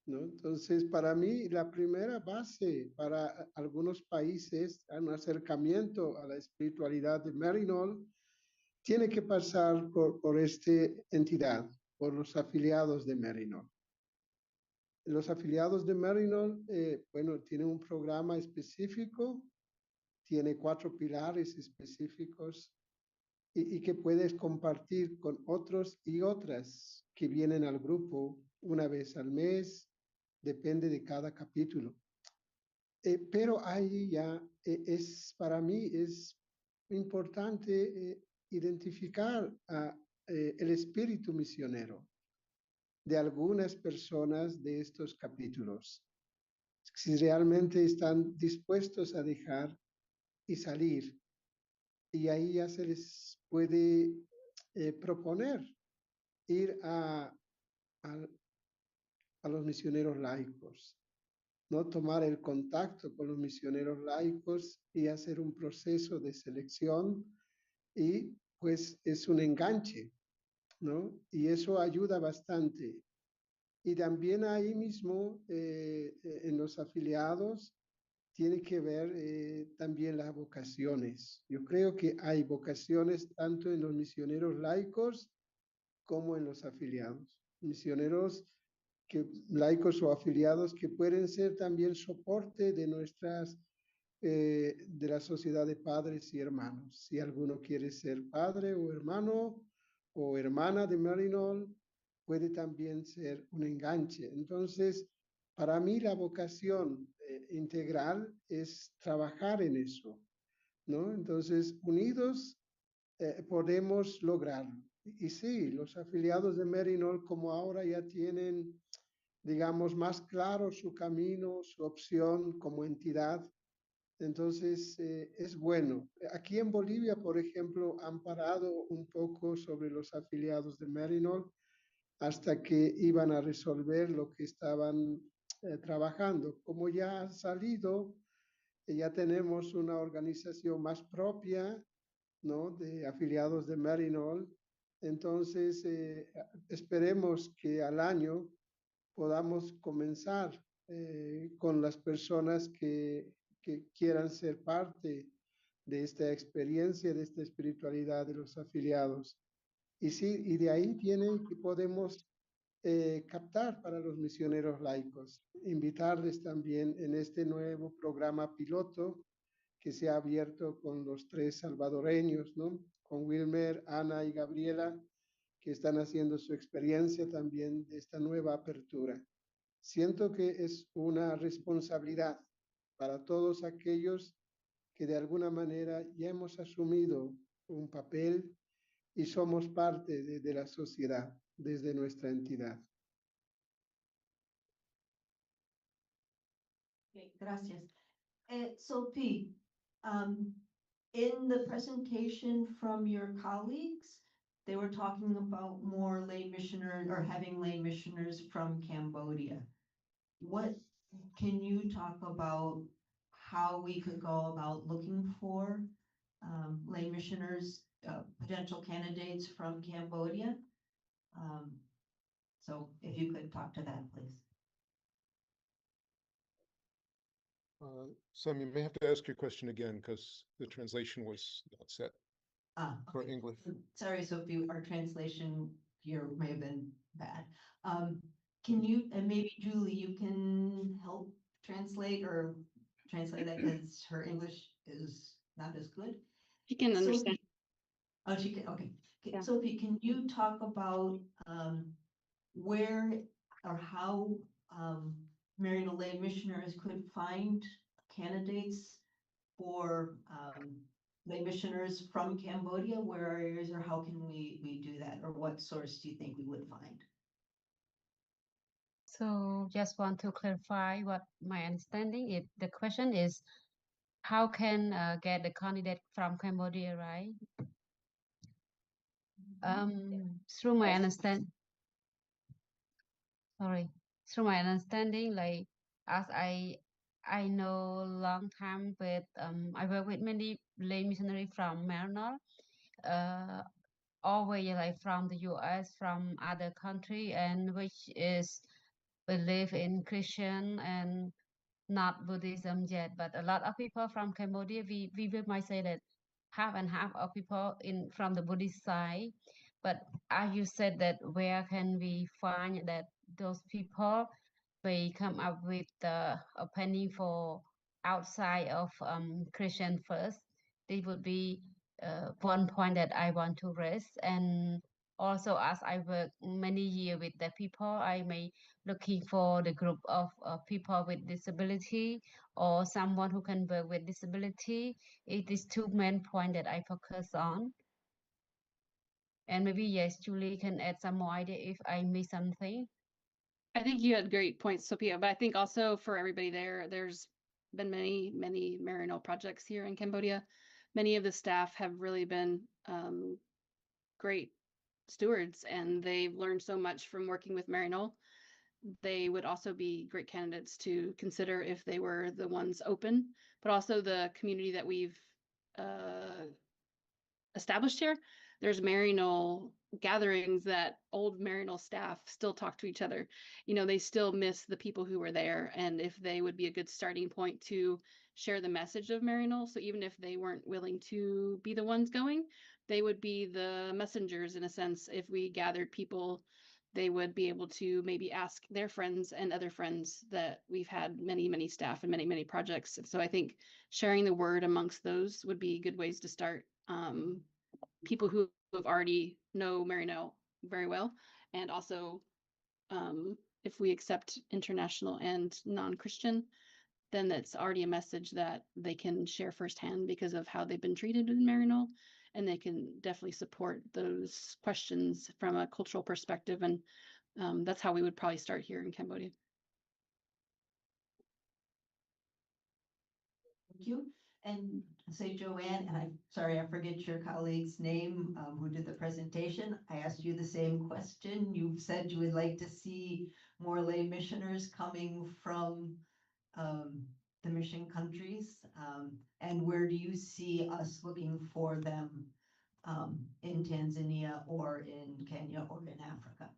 S7: ¿no? Entonces, para mí, la primera base para algunos países, un acercamiento a la espiritualidad de Maryknoll, tiene que pasar por esta entidad, por los afiliados de Maryknoll. los afiliados de Maryknoll, bueno, tienen un programa específico, tiene 4 pilares específicos y que puedes compartir con otros y otras que vienen al grupo una vez al mes, depende de cada capítulo. Pero ahí ya para mí es importante identificar el espíritu misionero de algunas personas de estos capítulos, si realmente están dispuestos a dejar y salir. Y ahí ya se les puede proponer ir a los misioneros laicos, ¿no? Tomar el contacto con los misioneros laicos y hacer un proceso de selección y pues es un enganche, ¿no? Y eso ayuda bastante. Y también ahí mismo, en los afiliados, tiene que ver también las vocaciones. Yo creo que hay vocaciones tanto en los misioneros laicos como en los afiliados. Misioneros laicos o afiliados que pueden ser también soporte de de la sociedad de padres y hermanos. Si alguno quiere ser padre o hermano o hermana de Maryknoll, puede también ser un enganche. Entonces, para mí la vocación integral es trabajar en eso, ¿no? Entonces, unidos podemos lograrlo. Y sí, los afiliados de Maryknoll, como ahora ya tienen, digamos, más claro su camino, su opción como entidad, entonces es bueno. Aquí en Bolivia, por ejemplo, han parado un poco sobre los afiliados de Maryknoll hasta que iban a resolver lo que estaban trabajando. Como ya ha salido, ya tenemos una organización más propia, ¿no? De afiliados de Maryknoll. Entonces, esperemos que al año podamos comenzar con las personas que quieran ser parte de esta experiencia, de esta espiritualidad de los afiliados. Y sí, y de ahí tienen que podemos captar para los misioneros laicos, invitarles también en este nuevo programa piloto que se ha abierto con los 3 salvadoreños, ¿no? Con Wilmer, Ana y Gabriela, que están haciendo su experiencia también de esta nueva apertura. Siento que es una responsabilidad para todos aquellos que de alguna manera ya hemos asumido un papel y somos parte de la sociedad desde nuestra entidad.
S2: Okay, gracias. Sophie, in the presentation from your colleagues, they were talking about more lay missioners or having lay missioners from Cambodia. What can you talk about how we could go about looking for lay missioners, potential candidates from Cambodia? So if you could talk to that, please.
S4: Sam, you may have to ask your question again because the translation was not set for
S2: Okay.
S4: English.
S2: Sorry, Sophie, our translation here may have been bad. Can you, and maybe Julie, you can help translate that because her English is not as good.
S13: She can understand.
S2: Sophie, oh, she can, okay.
S13: Yeah.
S2: Sophie, can you talk about where or how Maryknoll Lay Missioners could find candidates for lay missioners from Cambodia? Where are areas, or how can we do that? Or what source do you think we would find?
S13: So just want to clarify what my understanding is. The question is, how can get the candidate from Cambodia, right? Through my understanding, like as I know long time with I work with many lay missionary from Maryknoll, always like from the US, from other country, and which is believe in Christian and not Buddhism yet, but a lot of people from Cambodia, we might say that half and half of people from the Buddhist side. But as you said that where can we find that those people we come up with the opening for outside of Christian first. This would be one point that I want to raise. And also, as I work many years with the people, I may looking for the group of people with disability or someone who can work with disability. It is two main points that I focus on. And maybe, yes, Julie can add some more idea if I miss something.
S14: I think you had great points, Sophia, but I think also for everybody there's been many, many Maryknol projects here in Cambodia. Many of the staff have really been great stewards, and they've learned so much from working with Maryknol. They would also be great candidates to consider if they were the ones open, but also the community that we've established here. There's Maryknol gatherings that old Maryknol staff still talk to each other. You know, they still miss the people who were there, and if they would be a good starting point to share the message of Maryknol. So even if they weren't willing to be the ones going, they would be the messengers in a sense. If we gathered people, they would be able to maybe ask their friends and other friends that we've had many, many staff and many, many projects. So I think sharing the word amongst those would be good ways to start. People who have already know Maryknol very well, and also if we accept international and non-Christian, then that's already a message that they can share firsthand because of how they've been treated in Maryknol, and they can definitely support those questions from a cultural perspective, and that's how we would probably start here in Cambodia.
S2: Thank you. And say Joanne, and I'm sorry, I forget your colleague's name who did the presentation. I asked you the same question. You said you would like to see more lay missioners coming from the mission countries. And where do you see us looking for them in Tanzania or in Kenya or in Africa?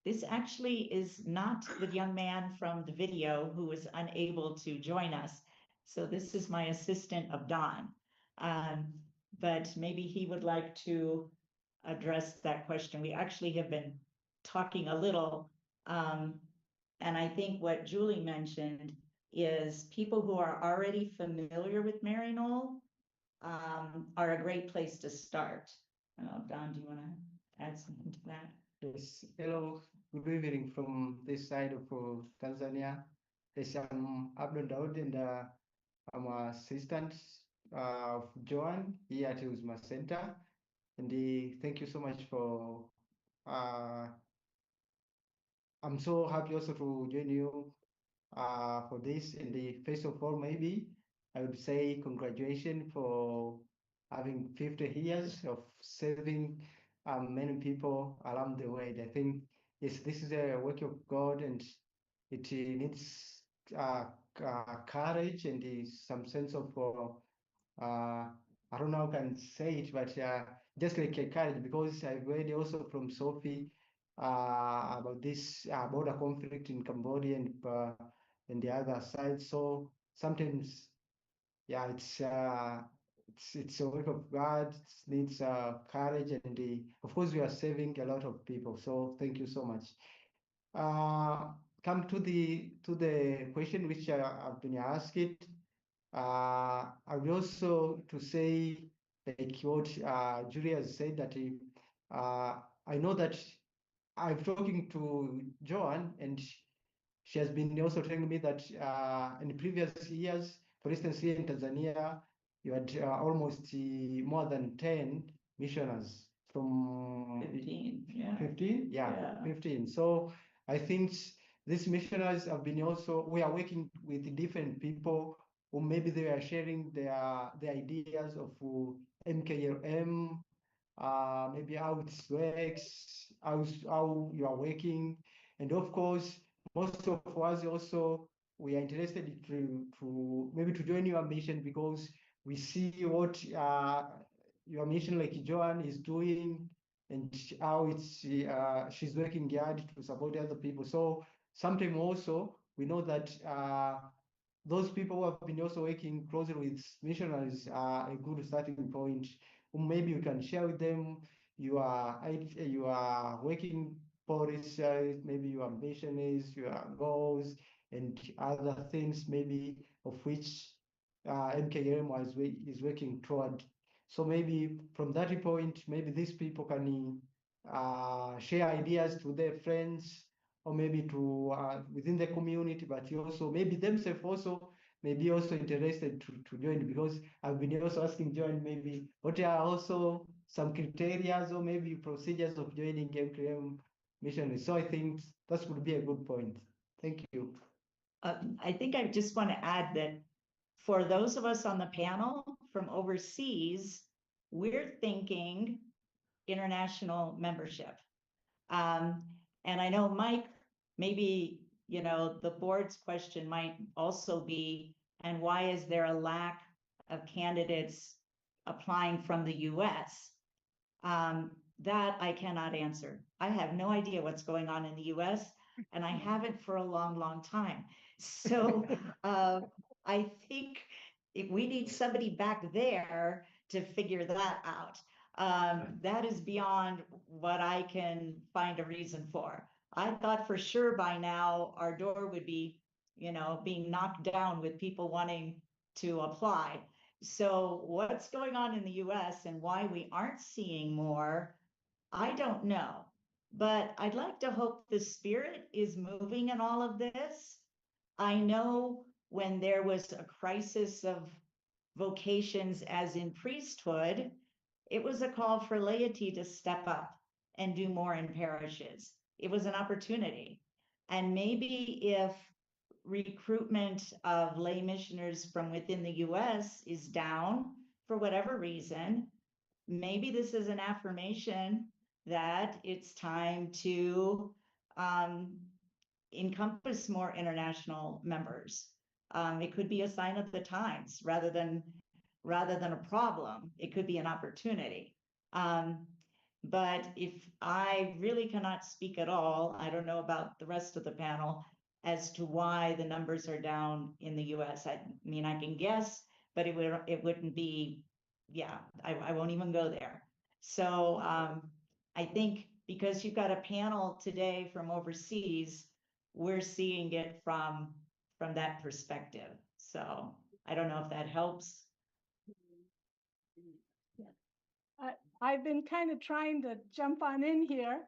S9: This actually is not the young man from the video who was unable to join us. So this is my assistant of Don. But maybe he would like to address that question. We actually have been talking a little, and I think what Julie mentioned is people who are already familiar with Maryknol are a great place to start. Don, do you want to add something to that?
S15: Yes, hello, good evening from this side of Tanzania. Yes, I'm Abdul Daud, and I'm an assistant of Joan here at Uzma Center. And thank you so much for, I'm so happy also to join you for this. And first of all, maybe I would say congratulations for having 50 years of serving many people around the world. I think yes, this is a work of God, and it needs courage and some sense of I don't know how I can say it, but just like a courage, because I've read also from Sophie about this border conflict in Cambodia and the other side. So sometimes, yeah, it's a work of God. It needs courage, and of course we are saving a lot of people. So thank you so much. Come to the question which I've been asked. I would also to say like what Julia has said, that I know that I'm talking to Joan, and she has been also telling me that in previous years, for instance, here in Tanzania, you had almost more than 10 missioners from
S9: 15, yeah.
S15: 15? Yeah, 15. So I think these missionaries have been also, we are working with different people who maybe they are sharing their ideas of MKLM, maybe how it works, how you are working. And of course, most of us also, we are interested to maybe to join your mission because we see what your mission, like Joan, is doing, and how it's she's working hard to support other people. So sometimes also we know that those people who have been also working closely with missionaries are a good starting point. Maybe you can share with them you are working policies, maybe your missions, your goals, and other things, maybe of which MKM is working toward. So maybe from that point, maybe these people can share ideas to their friends, or maybe to within the community, but also maybe themselves also may be also interested to join, because I've been also asking John maybe what are also some criteria or maybe procedures of joining MKM missionaries. So I think that would be a good point. Thank you.
S9: I think I just want to add that for those of us on the panel from overseas, we're thinking international membership. And I know, Mike, maybe, you know, the board's question might also be, and why is there a lack of candidates applying from the US? That I cannot answer. I have no idea what's going on in the US, and I haven't for a long, long time. So I think if we need somebody back there to figure that out. That is beyond what I can find a reason for. I thought for sure by now our door would be, you know, being knocked down with people wanting to apply. So what's going on in the US and why we aren't seeing more, I don't know. But I'd like to hope the spirit is moving in all of this. I know when there was a crisis of vocations as in priesthood, it was a call for laity to step up and do more in parishes. It was an opportunity. And maybe if recruitment of lay missioners from within the US is down for whatever reason, maybe this is an affirmation that it's time to encompass more international members. It could be a sign of the times rather than a problem. It could be an opportunity. But if I really cannot speak at all, I don't know about the rest of the panel as to why the numbers are down in the US. I mean, I can guess, but it wouldn't be, yeah, I won't even go there. So I think because you've got a panel today from overseas, we're seeing it from that perspective. So I don't know if that helps.
S12: I've been kind of trying to jump on in here.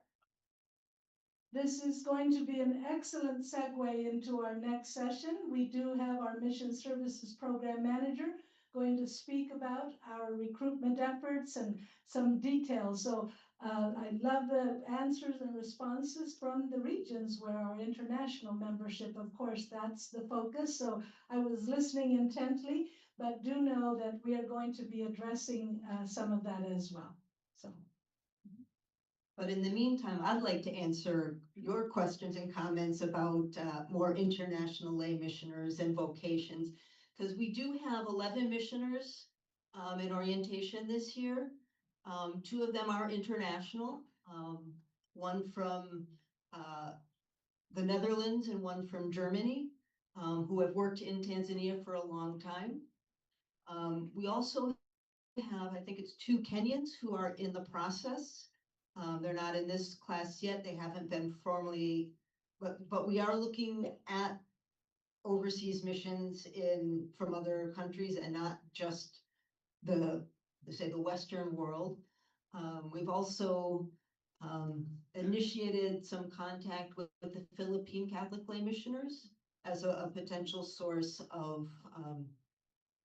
S1: This is going to be an excellent segue into our next session. We do have our Mission Services Program Manager going to speak about our recruitment efforts and some details. So I love the answers and responses from the regions where our international membership, of course, that's the focus. So I was listening intently, but do know that we are going to be addressing some of that as well. So.
S2: But in the meantime, I'd like to answer your questions and comments about more international lay missioners and vocations, because we do have 11 missioners in orientation this year. 2 of them are international, one from the Netherlands and one from Germany, who have worked in Tanzania for a long time. We also have, I think it's 2 Kenyans who are in the process. They're not in this class yet. They haven't been formally, but we are looking at overseas missions from other countries and not just the Western world. We've also initiated some contact with the Philippine Catholic lay missioners as a potential source of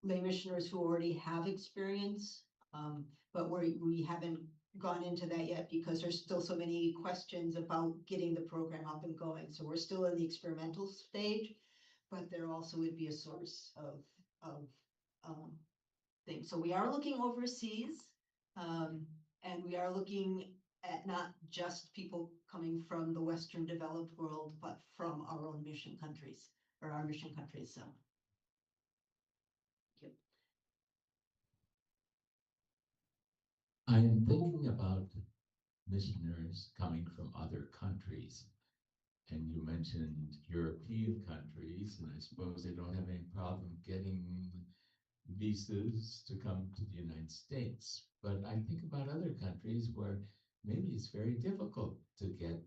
S2: lay missioners who already have experience, but we haven't gone into that yet because there's still so many questions about getting the program up and going. So we're still in the experimental stage, but there also would be a source of things. So we are looking overseas, and we are looking at not just people coming from the Western developed world, but from our own mission countries or our mission countries. So.
S16: I'm thinking about missionaries coming from other countries. And you mentioned European countries, and I suppose they don't have any problem getting visas to come to the United States. But I think about other countries where maybe it's very difficult to get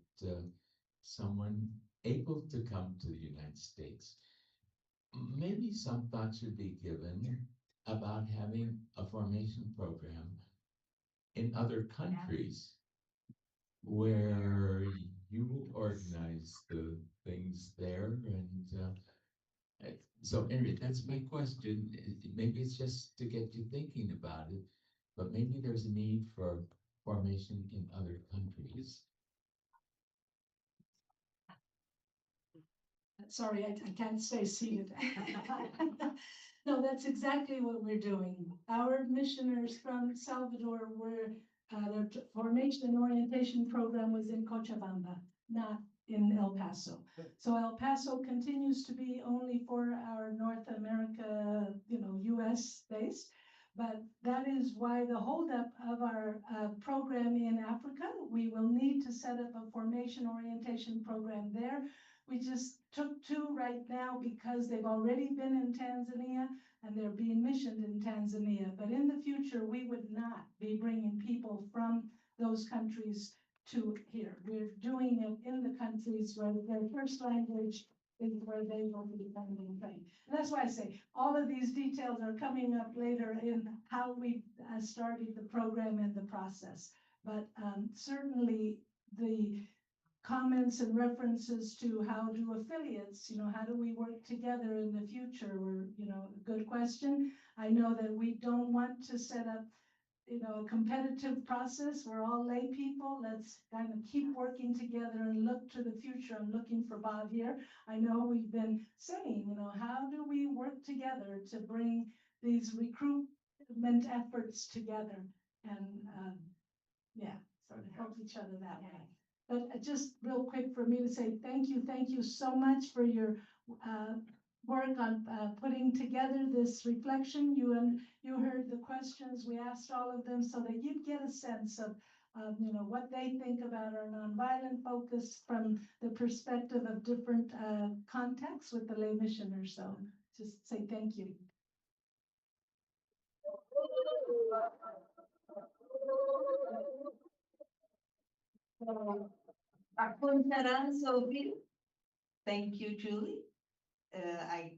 S16: someone able to come to the United States. Maybe some thought should be given about having a formation program in other countries where you organize the things there. And so anyway, that's my question. Maybe it's just to get you thinking about it, but maybe there's a need for formation in other countries.
S1: Sorry, I can't stay seated. No, that's exactly what we're doing. Our missioners from Salvador were, their formation and orientation program was in Cochabamba, not in El Paso. So El Paso continues to be only for our North America, US based. But that is why the holdup of our program in Africa, we will need to set up a formation orientation program there. We just took 2 right now because they've already been in Tanzania and they're being missioned in Tanzania. But in the future, we would not be bringing people from those countries to here. We're doing it in the countries where their first language is where they will be becoming trained. And that's why I say all of these details are coming up later in how we started the program and the process. But certainly the comments and references to how do affiliates, how do we work together in the future were, a good question. I know that we don't want to set up, a competitive process. We're all lay people. Let's kind of keep working together and look to the future. I'm looking for Bob here. I know we've been saying, how do we work together to bring these recruitment efforts together and, sort of help each other that way. But just real quick for me to say thank you so much for your work on putting together this reflection. You heard the questions, we asked all of them so that you'd get a sense of what they think about our nonviolent focus from the perspective of different contexts with the lay missioners. So just say thank you.
S2: Sophie. Thank you, Julie. I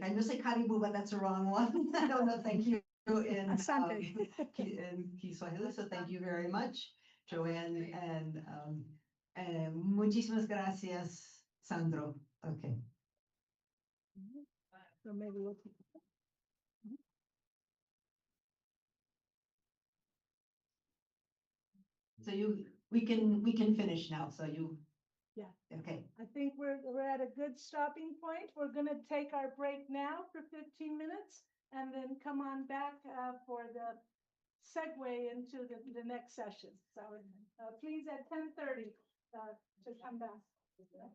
S2: know say Karibu, but that's the wrong one. I don't know. Thank you in Kiswahili. So thank you very much, Joanne, and muchísimas gracias, Sandro. Okay.
S12: So maybe we'll.
S2: So we can finish now. So
S12: Yeah.
S2: Okay.
S12: I think we're at a good stopping point. We're going to take our break now for 15 minutes and then come on back for the segue into the next session. So please at 10:30 to come back. Yeah.